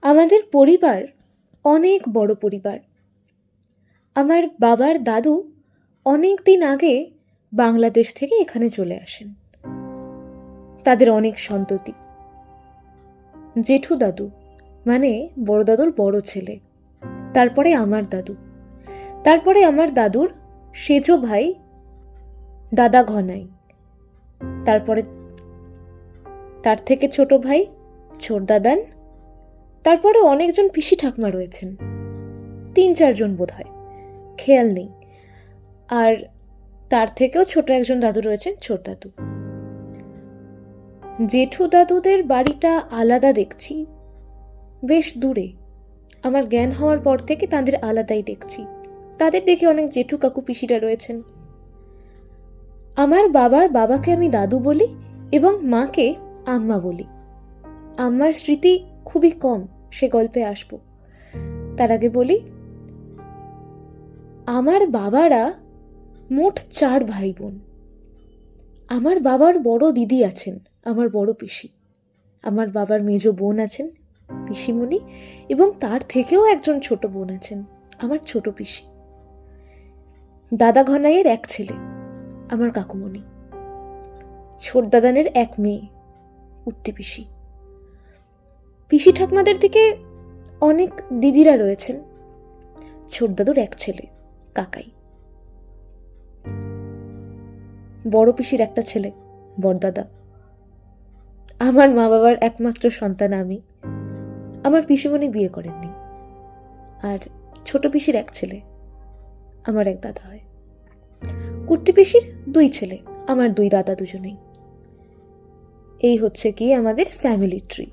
আমাদের পরিবার অনেক বড় পরিবার। আমার বাবার দাদু অনেক দিন আগে বাংলাদেশ থেকে এখানে চলে আসেন। তাদের অনেক সন্ততি। জেঠু দাদু মানে বড় দাদুর বড় ছেলে, তারপরে আমার দাদু, তারপরে আমার দাদুর সেজো ভাই দাদা ঘনাই, তারপরে তার থেকে ছোট ভাই ছোট দাদান, তারপরে অনেকজন পিসি ঠাকমা রয়েছেন, 3-4 জন বোধ হয়, খেয়াল নেই। আর তার থেকেও ছোট একজন দাদু রয়েছেন, ছোট দাদু। জেঠু দাদুদের বাড়িটা আলাদা দেখছি, বেশ দূরে। আমার জ্ঞান হওয়ার পর থেকে তাদের আলাদাই দেখছি। তাদের দেখে অনেক জেঠু কাকু পিসিরা রয়েছেন। আমার বাবার বাবাকে আমি দাদু বলি এবং মাকে আম্মা বলি। আম্মার স্মৃতি খুবই কম, সে গল্পে আসবো। তার আগে বলি, আমার বাবারা মোট 4 ভাই বোন। আমার বাবার বড় দিদি আছেন, আমার বড় পিসি। আমার বাবার মেজ বোন আছেন, পিসিমণি, এবং তার থেকেও একজন ছোট বোন আছেন, আমার ছোট পিসি। দাদা ঘনাইয়ের এক ছেলে, আমার কাকুমণি। ছোট দাদানের এক মেয়ে, উট্টি পিসি। পিসি ঠাকমাদের দিকে অনেক দিদিরা রয়েছেন। ছোট দাদুর এক ছেলে, কাকাই। বড় পিসির একটা ছেলে, বড়দাদা। আমার মা বাবার একমাত্র সন্তান আমি। আমার পিসিমণি বিয়ে করেননি। আর ছোট পিসির এক ছেলে, আমার এক দাদা হয়। কুট্টি পিসির 2 ছেলে, আমার 2 দাদা দুজনেই। এই হচ্ছে কি আমাদের ফ্যামিলি ট্রি।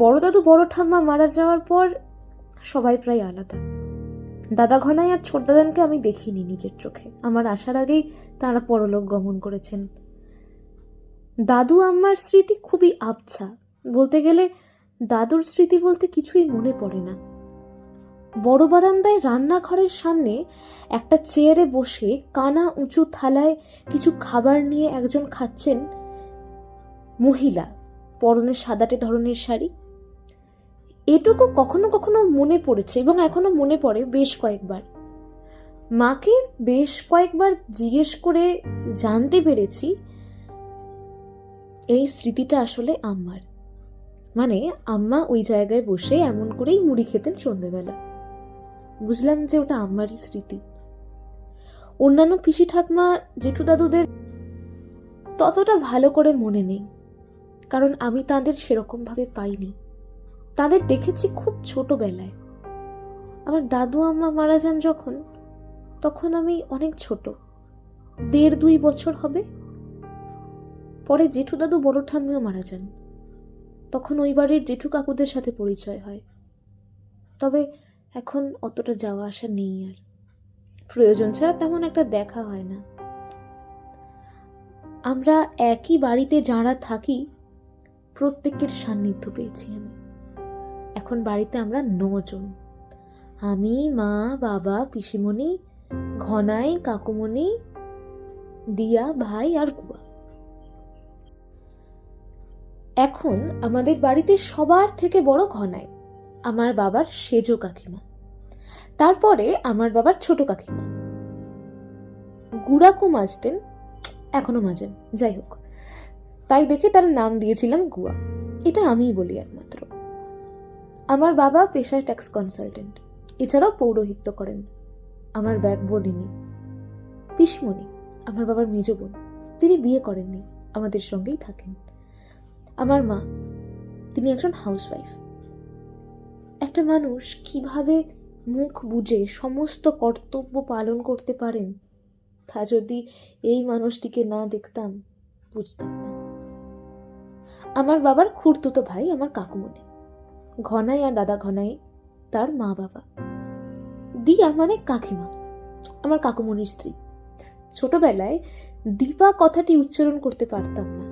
বড় দাদু বড় ঠাম্মা মারা যাওয়ার পর সবাই প্রায় আলাদা। দাদা ঘনাই আর ছোট দাদানকে আমি দেখিনি নিজের চোখে। আমার আসার আগেই তাঁরা পরলোক গমন করেছেন। দাদু আম্মার স্মৃতি খুবই আবছা। বলতে গেলে দাদুর স্মৃতি বলতে কিছুই মনে পড়ে না। বড় বারান্দায় রান্নাঘরের সামনে একটা চেয়ারে বসে কানা উঁচু থালায় কিছু খাবার নিয়ে একজন খাচ্ছেন, মহিলা, পরনে সাদাটে ধরনের শাড়ি। এটুকু কখনো কখনো মনে পড়েছে এবং এখনো মনে পড়ে বেশ কয়েকবার। মাকে বেশ কয়েকবার জিজ্ঞেস করে জানতে পেরেছি এই স্মৃতিটা আসলে আম্মার। মানে আম্মা ওই জায়গায় বসে এমন করেই মুড়ি খেতেন সন্ধ্যেবেলা। বুঝলাম যে ওটা আম্মারই স্মৃতি। অন্যান্য পিসি ঠাকমা জেঠু দাদুদের ততটা ভালো করে মনে নেই, কারণ আমি তাদের সেরকম ভাবে পাইনি। তাদের দেখেছি খুব ছোটবেলায়। আমার দাদু আম্মা মারা যান যখন, তখন আমি অনেক ছোট, 1.5-2 বছর হবে। পরে জেঠু দাদু বড় ঠাম্মিও মারা যান, তখন ওই বাড়ির জেঠু কাকুদের সাথে পরিচয় হয়। তবে এখন অতটা যাওয়া আসা নেই, আর প্রয়োজন ছাড়া তেমন একটা দেখা হয় না। আমরা একই বাড়িতে যারা থাকি প্রত্যেকের সান্নিধ্য পেয়েছি আমি। এখন বাড়িতে আমরা 9 জন। আমি, মা, বাবা, পিসিমণি, ঘনাই, কাকুমণি, দিয়া, ভাই আর গুয়া। এখন আমাদের বাড়িতে সবার থেকে বড় ঘনাই, আমার বাবার সেজো কাকিমা। তারপরে আমার বাবার ছোট কাকিমা। গুড়াকু মাজতেন, এখনো মাজেন, যাই হোক, তাই দেখে তার নাম দিয়েছিলাম গুয়া। এটা আমিই বলি একমাত্র। আমার বাবা পেশায় ট্যাক্স কনসালটেন্ট, এছাড়াও পৌরোহিত্য করেন। আমার ব্যাগ বলিনি। পিসমণি আমার বাবার মেজ বোন, তিনি বিয়ে করেননি, আমাদের সঙ্গেই থাকেন। আমার মা, তিনি একজন হাউসওয়াইফ। একটা মানুষ কিভাবে মুখ বুজে সমস্ত কর্তব্য পালন করতে পারেন, তা যদি এই মানুষটিকে না দেখতাম বুঝতাম না। আমার বাবার খুড়তুতো ভাই আমার কাকুমণি, ঘনাই আর দাদা ঘনাই তার মা বাবা। দিয়া মানে কাকিমা, আমার কাকুমণির স্ত্রী। ছোটবেলায় দীপা কথাটি উচ্চারণ করতে পারতাম না,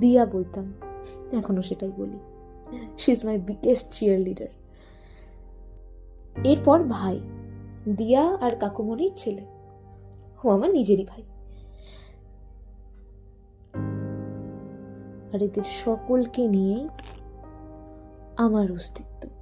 দিয়া বলতাম, এখনো সেটাই বলি। She is my biggest cheerleader. এরপর ভাই, দিয়া আর কাকুমণির ছেলে, ও আমার নিজেরই ভাই। আর এদের সকলকে নিয়েই আমার অস্তিত্ব।